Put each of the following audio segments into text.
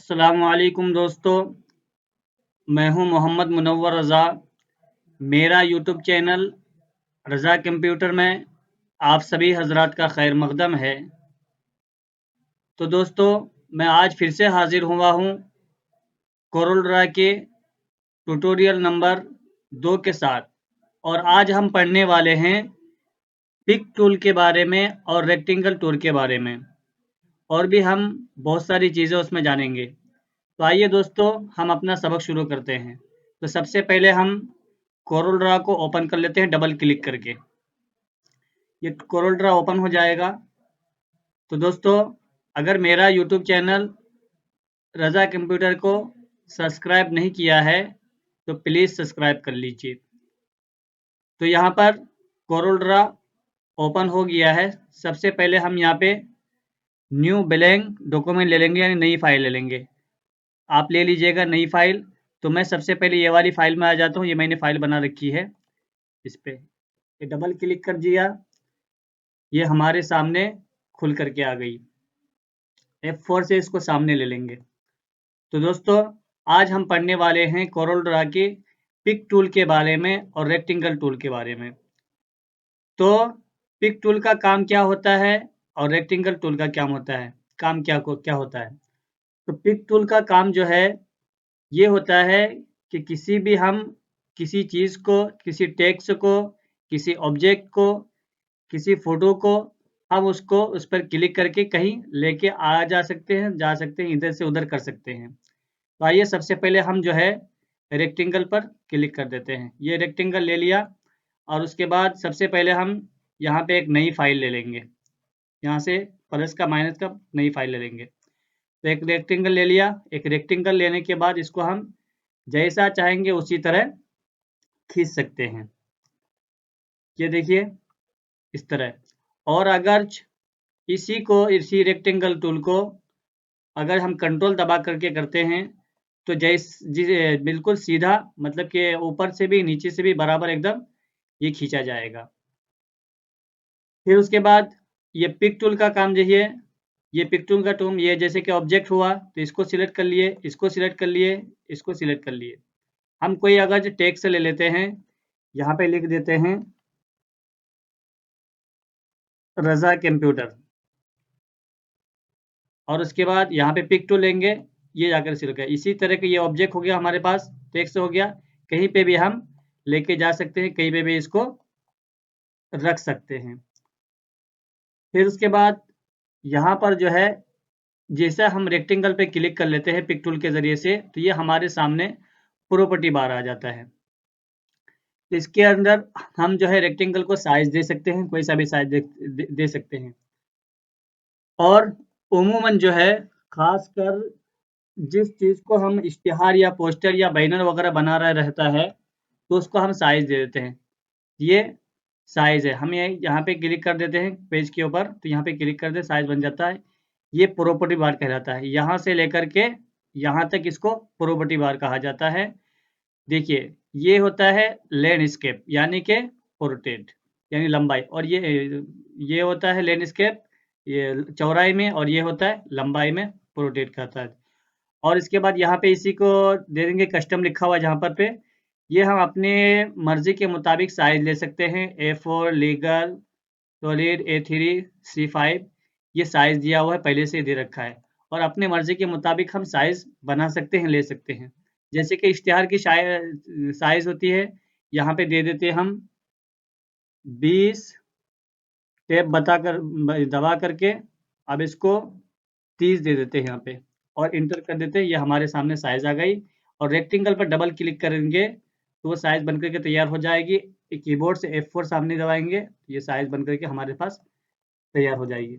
अस्सलामुअलैकुम दोस्तों, मैं हूं मोहम्मद मुनव्वर रज़ा। मेरा यूट्यूब चैनल रज़ा कंप्यूटर में आप सभी हजरात का खैर मकदम है। तो दोस्तों, मैं आज फिर से हाजिर हुआ हूं कोरोलड्रा के ट्यूटोरियल नंबर 2 के साथ और आज हम पढ़ने वाले हैं पिक टूल के बारे में और रेक्टेंगल टूल के बारे में और भी हम बहुत सारी चीज़ें उसमें जानेंगे। तो आइए दोस्तों, हम अपना सबक शुरू करते हैं। तो सबसे पहले हम कोरल ड्रा को ओपन कर लेते हैं डबल क्लिक करके। ये कोरल ड्रा ओपन हो जाएगा। तो दोस्तों, अगर मेरा यूट्यूब चैनल रज़ा कंप्यूटर को सब्सक्राइब नहीं किया है तो प्लीज़ सब्सक्राइब कर लीजिए। तो यहाँ पर कोरल ड्रा ओपन हो गया है। सबसे पहले हम यहाँ पे न्यू ब्लैंक डॉक्यूमेंट ले लेंगे, यानी नई फाइल ले लेंगे। आप ले लीजिएगा नई फाइल। तो मैं सबसे पहले ये वाली फाइल में आ जाता हूँ। ये मैंने फाइल बना रखी है। इस पे ये डबल क्लिक कर दिया, ये हमारे सामने खुल करके आ गई। F4 से इसको सामने ले लेंगे। तो दोस्तों, आज हम पढ़ने वाले हैं कोरल ड्रा के पिक टूल के बारे में और रेक्टेंगल टूल के बारे में। तो पिक टूल का काम क्या होता है और रेक्टेंगल टूल का क्या होता है, काम क्या होता है। तो पिक टूल का काम जो है ये होता है कि किसी चीज़ को, किसी टेक्स्ट को, किसी ऑब्जेक्ट को, किसी फोटो को हम उसको उस पर क्लिक करके कहीं लेके आ जा सकते हैं, इधर से उधर कर सकते हैं। तो आइए सबसे पहले हम जो है रेक्टेंगल पर क्लिक कर देते हैं। ये रेक्टेंगल ले लिया और उसके बाद सबसे पहले हम यहाँ पे एक नई फाइल ले लेंगे। यहाँ से प्लस का माइनस का नई फाइल ले लेंगे। तो एक रेक्टेंगल ले लिया। एक रेक्टेंगल लेने के बाद इसको हम जैसा चाहेंगे उसी तरह खींच सकते हैं। ये देखिए इस तरह। और अगर इसी रेक्टेंगल टूल को अगर हम कंट्रोल दबा करके करते हैं तो बिल्कुल सीधा, मतलब कि ऊपर से भी नीचे से भी बराबर एकदम ये खींचा जाएगा। फिर उसके बाद ये पिक टूल का काम यही है। ये पिक टूल का टूल ये जैसे कि ऑब्जेक्ट हुआ तो इसको सिलेक्ट कर लिए, इसको सिलेक्ट कर लिए, इसको सिलेक्ट कर लिए। हम कोई अगर टेक्स्ट ले लेते हैं, यहाँ पे लिख देते हैं रज़ा कंप्यूटर और उसके बाद यहाँ पे पिक टूल लेंगे, ये जाकर सिलेक्ट है। इसी तरह के ये ऑब्जेक्ट हो गया हमारे पास, टेक्स्ट हो गया। कहीं पे भी हम लेके जा सकते हैं, कहीं पे भी इसको रख सकते हैं। फिर उसके बाद यहाँ पर जो है जैसे हम रेक्टेंगल पे क्लिक कर लेते हैं पिक टूल के जरिए से, तो ये हमारे सामने प्रॉपर्टी बार आ जाता है। इसके अंदर हम जो है रेक्टेंगल को साइज दे सकते हैं, कोई सा भी साइज दे सकते हैं। और उमूमन जो है खासकर जिस चीज़ को हम इश्तिहार या पोस्टर या बैनर वगैरह बना रहा रहता है तो उसको हम साइज दे देते हैं। ये साइज है। हम ये यहाँ पे क्लिक कर देते हैं पेज के ऊपर, तो यहाँ पे क्लिक कर दे साइज बन जाता है। ये प्रॉपर्टी बार कहलाता है। यहाँ से लेकर के यहाँ तक इसको प्रॉपर्टी बार कहा जाता है। देखिए ये होता है लैंडस्केप यानी कि पोर्ट्रेट यानी लंबाई, और ये होता है लैंडस्केप ये चौड़ाई में, और ये होता है लंबाई में पोर्ट्रेट कहता है। और इसके बाद यहाँ पे इसी को दे देंगे कस्टम लिखा हुआ जहाँ पर पे, ये हम अपने मर्जी के मुताबिक साइज ले सकते हैं। A4 legal solid A3 C5 ये साइज दिया हुआ है, पहले से ही दे रखा है और अपने मर्जी के मुताबिक हम साइज बना सकते हैं, ले सकते हैं। जैसे कि इश्तिहार की साइज होती है, यहाँ पे दे देते हैं हम 20 टेप दबा करके अब इसको 30 दे देते हैं यहाँ पे और इंटर कर देते हैं। ये हमारे सामने साइज आ गई और रेक्टेंगल पर डबल क्लिक करेंगे तो वो साइज बनकर के तैयार हो जाएगी। कीबोर्ड से F4 सामने दबाएंगे, ये साइज बनकर के हमारे पास तैयार हो जाएगी।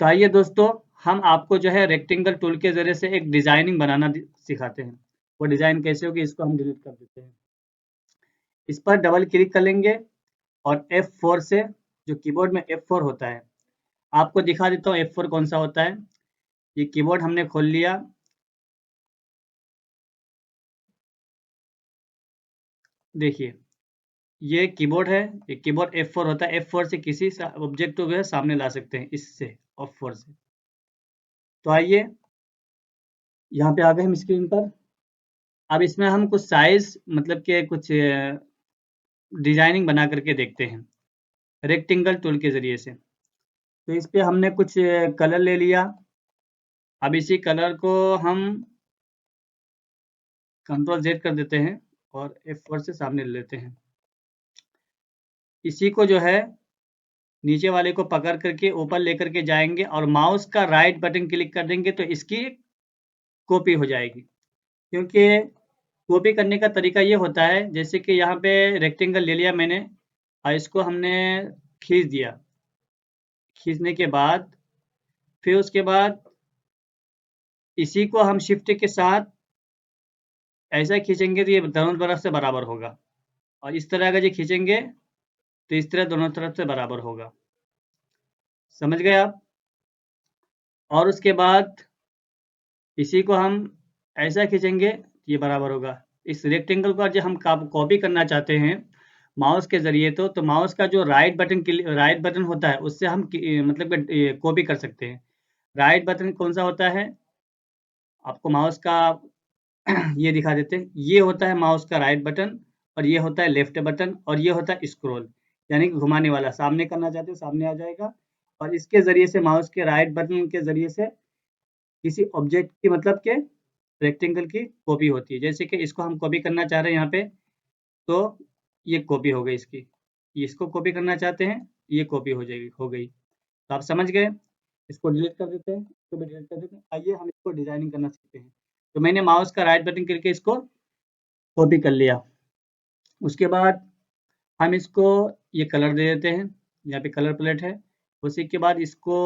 तो आइए दोस्तों, हम आपको जो है रेक्टेंगल टूल के जरिए से एक डिजाइनिंग बनाना सिखाते हैं। वो डिजाइन कैसे होगी इसको हम डिलीट कर देते हैं। इस पर डबल क्लिक कर लेंगे और F4 से, जो कीबोर्ड में F4 होता है, आपको दिखा देता हूँ F4 कौन सा होता है। ये कीबोर्ड हमने खोल लिया। देखिए ये कीबोर्ड है, ये कीबोर्ड F4 होता है। F4 से किसी ऑब्जेक्ट को जो है सामने ला सकते हैं, इससे F4 से। तो आइए यहाँ पे आ गए हम स्क्रीन पर। अब इसमें हम कुछ साइज मतलब के कुछ डिजाइनिंग बना करके देखते हैं रेक्टेंगल टूल के ज़रिए से। तो इस पे हमने कुछ कलर ले लिया। अब इसी कलर को हम कंट्रोल Z कर देते हैं और F4 से सामने ले लेते हैं। इसी को जो है नीचे वाले को पकड़ करके ऊपर लेकर के जाएँगे और माउस का राइट बटन क्लिक कर देंगे तो इसकी कॉपी हो जाएगी। क्योंकि कॉपी करने का तरीका ये होता है जैसे कि यहाँ पे रेक्टेंगल ले लिया मैंने और इसको हमने खींच दिया। खींचने के बाद फिर उसके बाद इसी को हम शिफ्ट के साथ ऐसा खींचेंगे तो ये दोनों तरफ से बराबर होगा और इस तरह अगर ये खींचेंगे तो इस तरह दोनों तरफ से बराबर होगा। समझ गए आप? और उसके बाद इसी को हम ऐसा खींचेंगे ये बराबर होगा। इस रेक्टेंगल को जब हम कॉपी करना चाहते हैं माउस के ज़रिए तो माउस का जो राइट बटन होता है उससे हम मतलब कॉपी कर सकते हैं। राइट बटन कौन-सा होता है? आपको माउस का ये दिखा देते हैं। ये होता है माउस का राइट बटन और ये होता है लेफ्ट बटन और ये होता है स्क्रॉल यानी कि घुमाने वाला। सामने करना चाहते हो सामने आ जाएगा और इसके ज़रिए से माउस के राइट बटन के ज़रिए से किसी ऑब्जेक्ट की मतलब के रेक्टेंगल की कॉपी होती है। जैसे कि इसको हम कॉपी करना चाह रहे हैं यहाँ पे तो ये कॉपी हो गई इसकी। इसको कॉपी करना चाहते हैं ये कॉपी हो गई। तो आप समझ गए? इसको डिलीट कर देते हैं, इसको भी डिलीट कर देते हैं। आइए हम इसको डिज़ाइनिंग करना सीखते हैं। तो मैंने माउस का राइट बटन क्लिक करके इसको कॉपी कर लिया। उसके बाद हम इसको ये कलर दे देते हैं, यहाँ पे कलर पैलेट है। उसी के बाद इसको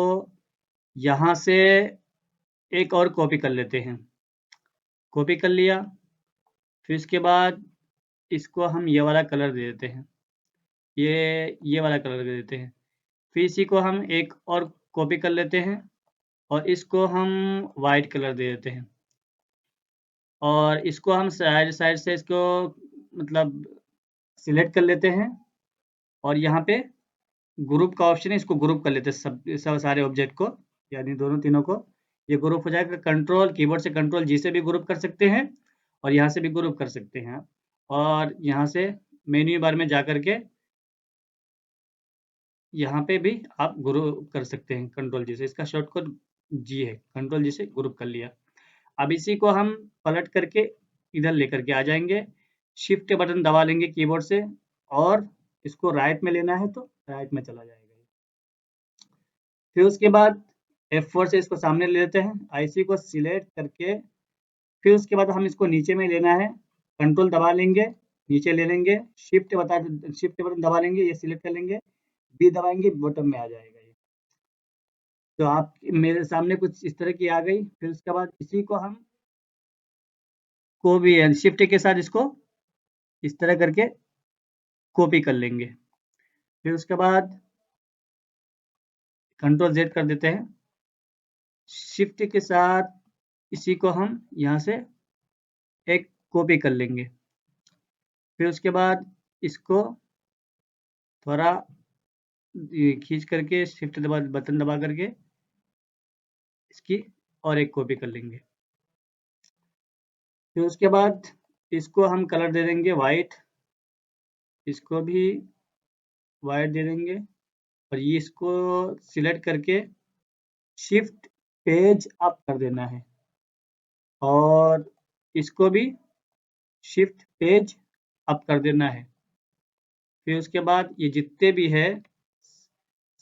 यहाँ से एक और कॉपी कर लेते हैं। कॉपी कर लिया, फिर इसके बाद इसको हम ये वाला कलर दे देते हैं। ये वाला कलर दे देते हैं। फिर इसी को हम एक और कॉपी कर लेते हैं और इसको हम व्हाइट कलर दे देते हैं। और इसको हम साइड से इसको मतलब सिलेक्ट कर लेते हैं और यहाँ पे ग्रुप का ऑप्शन है इसको ग्रुप कर लेते हैं सब सारे ऑब्जेक्ट को यानी दोनों तीनों को। ये ग्रुप हो जाएगा। कंट्रोल कीबोर्ड से कंट्रोल जी से भी ग्रुप कर सकते हैं और यहाँ से भी ग्रुप कर सकते हैं आप। और यहाँ से मेन्यू बार में जाकर के यहाँ पे भी आप ग्रुप कर सकते हैं कंट्रोल जी से। इसका शॉर्टकट जी है, कंट्रोल जी से ग्रुप कर लिया। अब इसी को हम पलट करके इधर लेकर के आ जाएँगे। शिफ्ट बटन दबा लेंगे कीबोर्ड से और इसको राइट में लेना है तो राइट में चला जाएगा। फिर उसके बाद F4 से इसको सामने ले लेते हैं। आईसी को सिलेक्ट करके फिर उसके बाद हम इसको नीचे में लेना है। कंट्रोल दबा लेंगे, नीचे ले लेंगे, शिफ्ट बटन दबा लेंगे, ये सिलेक्ट कर लेंगे, बी दबाएँगे, बॉटम में आ जाएगा ये। तो आप मेरे सामने कुछ इस तरह की आ गई। फिर उसके बाद इसी को हम भी शिफ्ट के साथ इसको इस तरह करके कॉपी कर लेंगे। फिर उसके बाद कंट्रोल Z कर देते हैं। शिफ्ट के साथ इसी को हम यहाँ से एक कॉपी कर लेंगे। फिर उसके बाद इसको थोड़ा खींच करके शिफ्ट बटन दबा करके इसकी और एक कॉपी कर लेंगे। फिर उसके बाद इसको हम कलर दे देंगे वाइट, इसको भी वाइट दे देंगे और ये इसको सिलेक्ट करके शिफ्ट पेज अप कर देना है और इसको भी शिफ्ट पेज अप कर देना है। फिर उसके बाद ये जितने भी है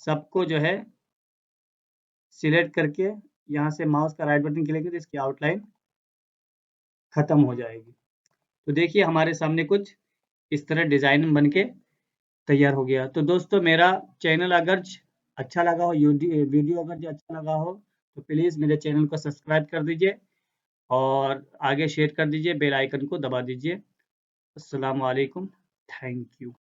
सबको जो है सिलेक्ट करके यहाँ से माउस का राइट बटन क्लिक करके इसकी आउटलाइन खत्म हो जाएगी। तो देखिए हमारे सामने कुछ इस तरह डिज़ाइन बनके तैयार हो गया। तो दोस्तों मेरा चैनल अगर अच्छा लगा हो वीडियो अगर अच्छा लगा हो तो प्लीज़ मेरे चैनल को सब्सक्राइब कर दीजिए और आगे शेयर कर दीजिए, बेल आइकन को दबा दीजिए। अस्सलाम वालेकुम, थैंक यू।